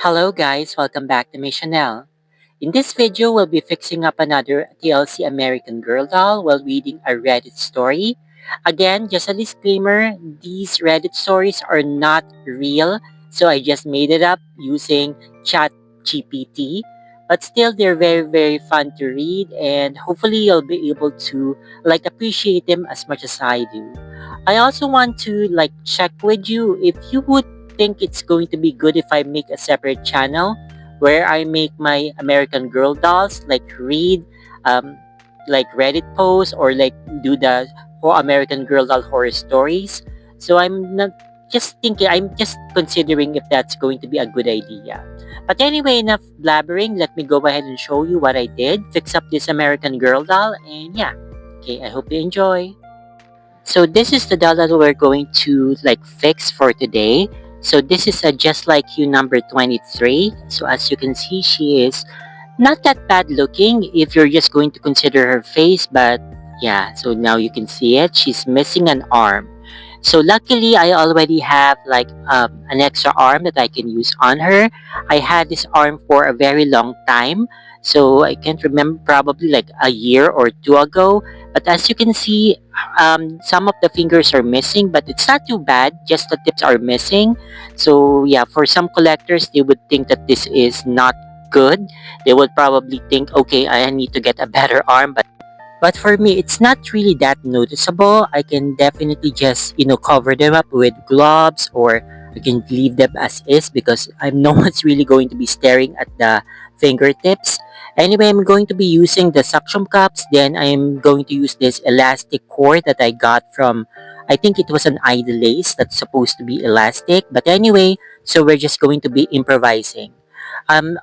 Hello guys, welcome back to my channel. In this video, we'll be fixing up another TLC American Girl doll while reading a Reddit story. Again, just a disclaimer, these Reddit stories are not real, so I just made it up using ChatGPT. But still, they're very fun to read and hopefully you'll be able to appreciate them as much as I do. I also want to check with you if you would think it's going to be good if I make a separate channel where I make my American Girl dolls, um, Reddit posts or do the for American Girl doll horror stories. So I'm not just thinking, I'm just considering if that's going to be a good idea. But anyway, enough blabbering. Let me go ahead and show you what I did. Fix up this American Girl doll, and yeah. Okay, I hope you enjoy. So this is the doll that we're going to fix for today. So this is a Just Like You number 23. So as you can see, she is not that bad looking if you're just going to consider her face, but yeah, so now you can see it. She's missing an arm. So luckily, I already have an extra arm that I can use on her. I had this arm for a very long time. So I can't remember, probably like a year or two ago. But as you can see, some of the fingers are missing, but it's not too bad. Just the tips are missing. So yeah, for some collectors, they would think that this is not good. They would probably think, okay, I need to get a better arm. But for me, it's not really that noticeable. I can definitely just, cover them up with gloves, or I can leave them as is because I'm no one's really going to be staring at the fingertips. Anyway, I'm going to be using the suction cups. Then I'm going to use this elastic cord that I got from, I think it was an idle lace that's supposed to be elastic. But anyway, so we're just going to be improvising.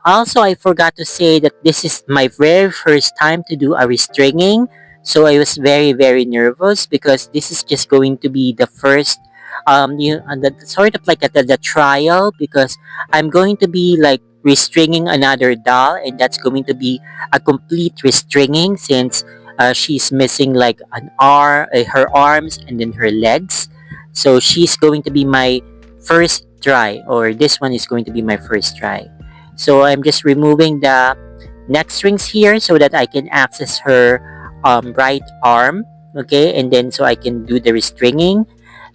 Also, I forgot to say that this is my very first time to do a restringing. So I was very nervous because this is just going to be the first, the sort of the trial, because I'm going to be restringing another doll, and that's going to be a complete restringing since she's missing her arms and then her legs. So she's going to be my first try, or this one is going to be my first try. So I'm just removing the neck strings here so that I can access her right arm. Okay, and then so I can do the restringing.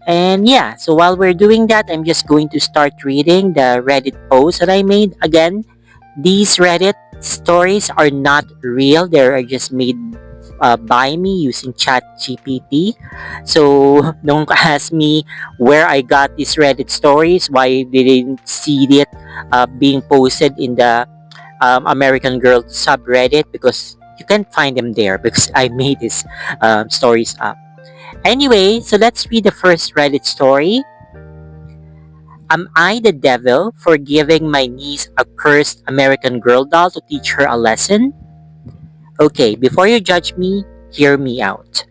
And yeah, so while we're doing that, I'm just going to start reading the Reddit post that I made. Again, these Reddit stories are not real. They are just made by me using ChatGPT. So don't ask me where I got these Reddit stories, why I didn't see it being posted in the American Girl subreddit, because you can't find them there because I made these stories up. Anyway, so let's read the first Reddit story. Am I the devil for giving my niece a cursed American Girl doll to teach her a lesson? Okay, before you judge me, hear me out.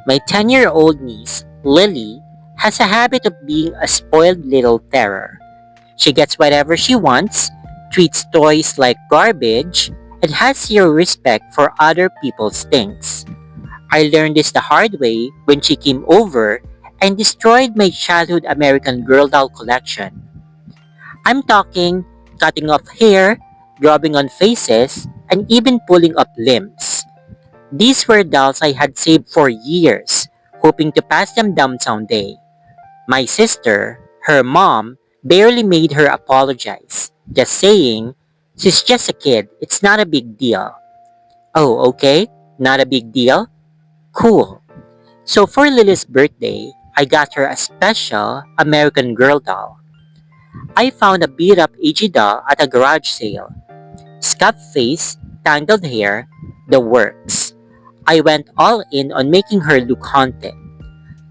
My 10-year-old niece, Lily, has a habit of being a spoiled little terror. She gets whatever she wants, treats toys like garbage, and has zero respect for other people's things. I learned this the hard way when she came over and destroyed my childhood American Girl doll collection. I'm talking cutting off hair, drawing on faces, and even pulling up limbs. These were dolls I had saved for years, hoping to pass them down someday. My sister, her mom, barely made her apologize, just saying, "She's just a kid, it's not a big deal." Oh, okay, not a big deal? Cool. So for Lily's birthday, I got her a special American Girl doll. I found a beat-up AG doll at a garage sale. Scuffed face, tangled hair, the works. I went all in on making her look haunted.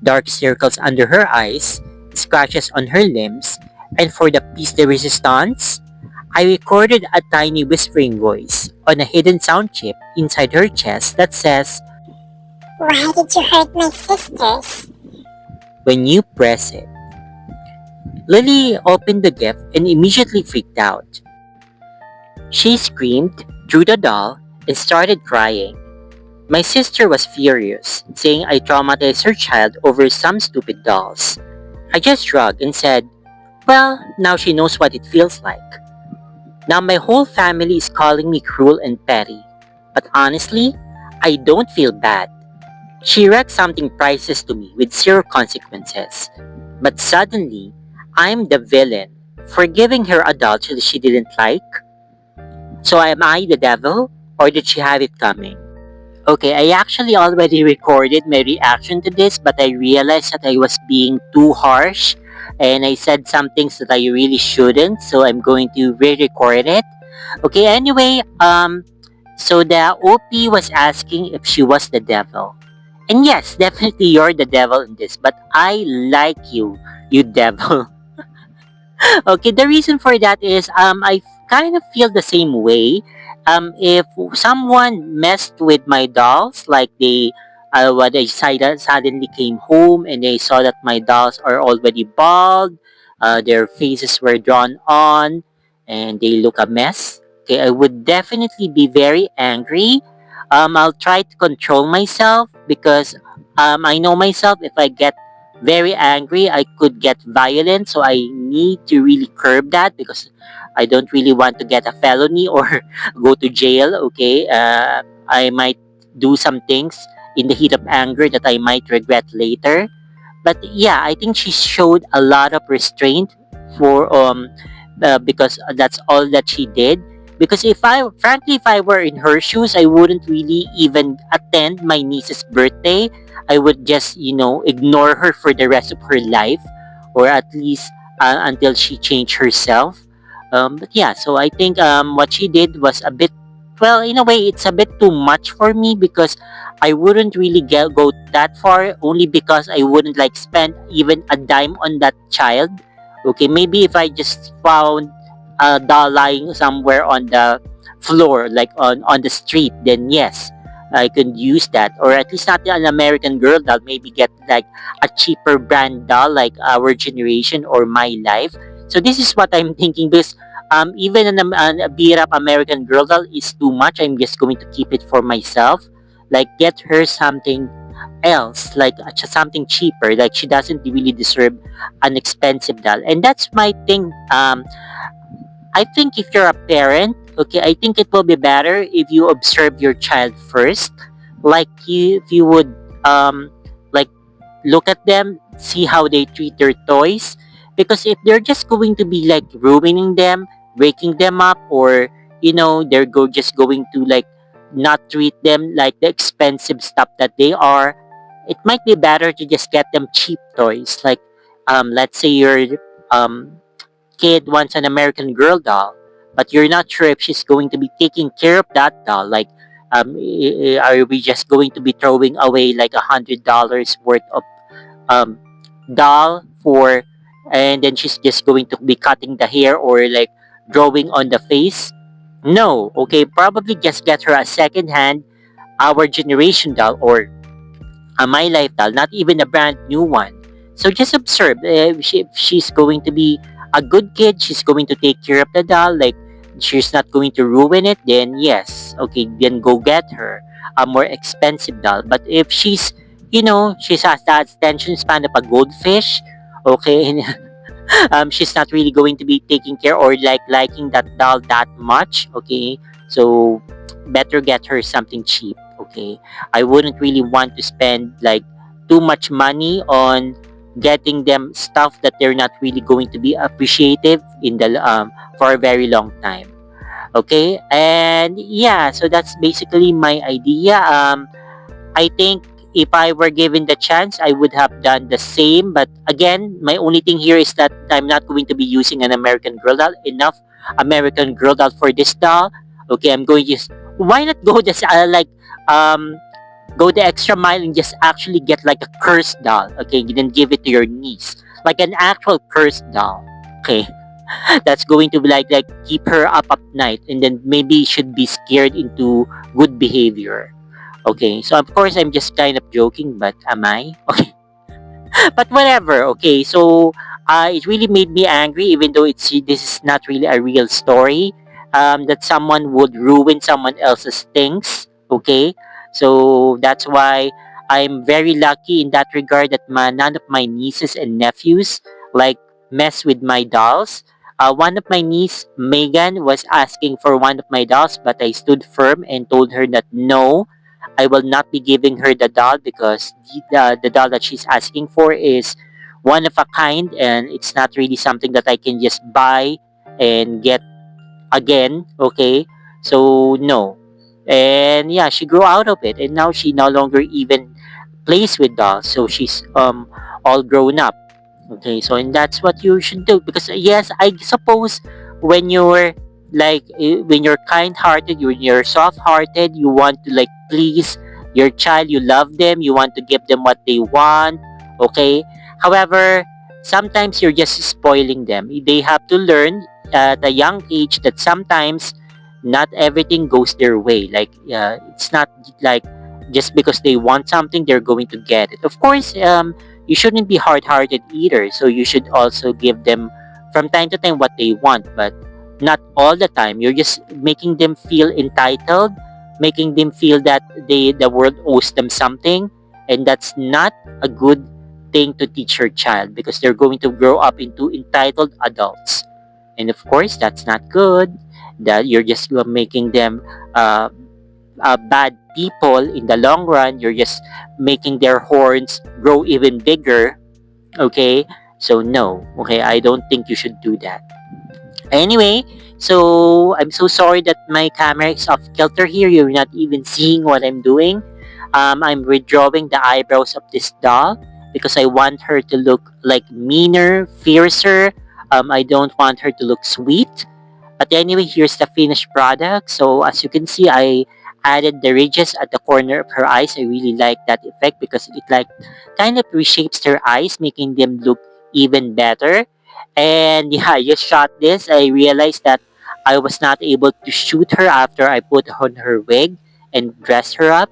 Dark circles under her eyes, scratches on her limbs, and for the piece de resistance, I recorded a tiny whispering voice on a hidden sound chip inside her chest that says, "Why did you hurt my sisters?" when you press it. Lily opened the gift and immediately freaked out. She screamed, drew the doll, and started crying. My sister was furious, saying I traumatized her child over some stupid dolls. I just shrugged and said, well, now she knows what it feels like. Now my whole family is calling me cruel and petty. But honestly, I don't feel bad. She wrecked something priceless to me with zero consequences. But suddenly, I'm the villain for giving her a doll she didn't like. So am I the devil? Or did she have it coming? Okay, I actually already recorded my reaction to this, but I realized that I was being too harsh and I said some things that I really shouldn't, so I'm going to re-record it. Okay, anyway, so the OP was asking if she was the devil. And yes, definitely you're the devil in this, but I like you, you devil. Okay, the reason for that is I kind of feel the same way. If someone messed with my dolls, like when they suddenly came home and they saw that my dolls are already bald, their faces were drawn on, and they look a mess. Okay, I would definitely be very angry. I'll try to control myself because I know myself. If I get very angry, I could get violent. So I need to really curb that because I don't really want to get a felony or go to jail. Okay, I might do some things in the heat of anger that I might regret later. But yeah, I think she showed a lot of restraint for because that's all that she did. Because if I were in her shoes, I wouldn't really even attend my niece's birthday. I would just, ignore her for the rest of her life, or at least until she changed herself. But yeah, so I think what she did was a bit, well, in a way, it's a bit too much for me because I wouldn't really go that far only because I wouldn't like spend even a dime on that child. Okay, maybe if I just found a doll lying somewhere on the floor, like on the street, then yes, I could use that. Or at least not an American Girl doll, maybe get like a cheaper brand doll like our generation or my life. So this is what I'm thinking because even a beat up American Girl doll is too much. I'm just going to keep it for myself. Like get her something else, like something cheaper. Like she doesn't really deserve an expensive doll, and that's my thing. I think if you're a parent, okay, I think it will be better if you observe your child first. Like if you would like look at them, see how they treat their toys. Because if they're just going to be like ruining them, breaking them up, or they're just going to like not treat them like the expensive stuff that they are, it might be better to just get them cheap toys. Like let's say your um kid wants an American Girl doll, but you're not sure if she's going to be taking care of that doll. Like, are we just going to be throwing away like $100 worth of um, doll for, and then she's just going to be cutting the hair or like drawing on the face? No, okay, probably just get her a second hand, our generation doll or a My Life doll, not even a brand new one. So just observe. If she's going to be a good kid, she's going to take care of the doll, like she's not going to ruin it, then yes, okay, then go get her a more expensive doll. But if she has that attention span of a goldfish, okay, and she's not really going to be taking care or like liking that doll that much, okay, so better get her something cheap. Okay, I wouldn't really want to spend like too much money on getting them stuff that they're not really going to be appreciative in the for a very long time. Okay, and yeah, so that's basically my idea. I think if I were given the chance, I would have done the same. But again, my only thing here is that I'm not going to be using an American Girl doll. Enough American Girl doll for this doll. Okay, I'm going to just why not go just um go the extra mile and just actually get like a cursed doll. Okay, you then give it to your niece like an actual cursed doll. Okay, that's going to be like keep her up at night, and then maybe should be scared into good behavior. Okay, so of course I'm just kind of joking, but am I? Okay, but whatever. Okay, so it really made me angry, even though this is not really a real story. That someone would ruin someone else's things. Okay, so that's why I'm very lucky in that regard that none of my nieces and nephews like mess with my dolls. One of my niece, Megan, was asking for one of my dolls, but I stood firm and told her that no, I will not be giving her the doll because the doll that she's asking for is one of a kind, and it's not really something that I can just buy and get again. Okay, so no. And yeah, she grew out of it, and now she no longer even plays with dolls, so she's all grown up. Okay, so and that's what you should do because yes, I suppose when you're when you're kind-hearted, you're soft-hearted, you want to like please your child, you love them, you want to give them what they want. Okay, however, sometimes you're just spoiling them. They have to learn at a young age that sometimes not everything goes their way. Like it's not like just because they want something they're going to get it. Of course, you shouldn't be hard-hearted either, so you should also give them from time to time what they want, but not all the time. You're just making them feel entitled, making them feel that the world owes them something, and that's not a good thing to teach your child because they're going to grow up into entitled adults, and of course that's not good. That you're just making them uh, bad people in the long run. You're just making their horns grow even bigger. Okay, so no. Okay, I don't think you should do that. Anyway, so I'm so sorry that my camera is off kilter here. You're not even seeing what I'm doing. I'm redrawing the eyebrows of this doll because I want her to look like meaner, fiercer. I don't want her to look sweet. But anyway, here's the finished product. So as you can see, I added the ridges at the corner of her eyes. I really like that effect because it like kind of reshapes her eyes, making them look even better. And yeah, I just shot this. I realized that I was not able to shoot her after I put on her wig and dressed her up.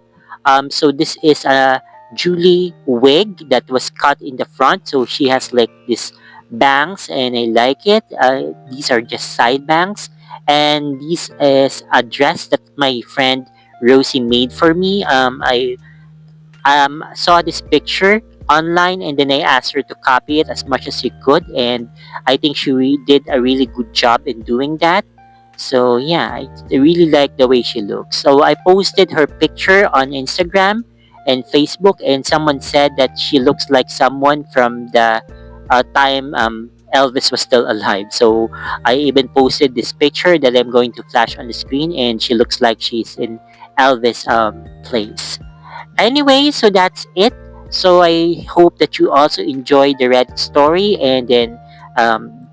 So this is a Julie wig that was cut in the front. So she has like this bangs and I like it. These are just side bangs. And this is a dress that my friend Rosie made for me. I saw this picture online and then I asked her to copy it as much as she could. And I think she did a really good job in doing that. So yeah, I really like the way she looks. So I posted her picture on Instagram and Facebook, and someone said that she looks like someone from the time Elvis was still alive. So I even posted this picture that I'm going to flash on the screen, and she looks like she's in Elvis place. Anyway, so that's it. So I hope that you also enjoy the Reddit story and then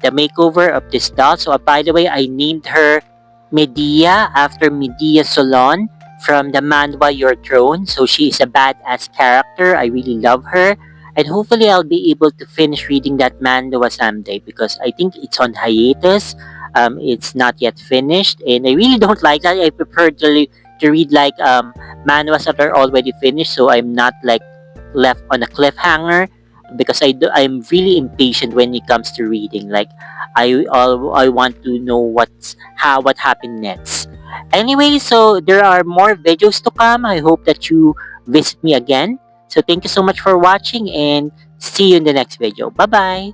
the makeover of this doll. So by the way, I named her Medea after Medea Solon from the manhwa Your Throne. So she is a badass character. I really love her. And hopefully I'll be able to finish reading that manhwa someday because I think it's on hiatus. It's not yet finished, and I really don't like that. I prefer to read like manhwas that are already finished, so I'm not like left on a cliffhanger because I'm really impatient when it comes to reading. Like I want to know what happened next. Anyway, so there are more videos to come. I hope that you visit me again. So thank you so much for watching and see you in the next video. Bye bye.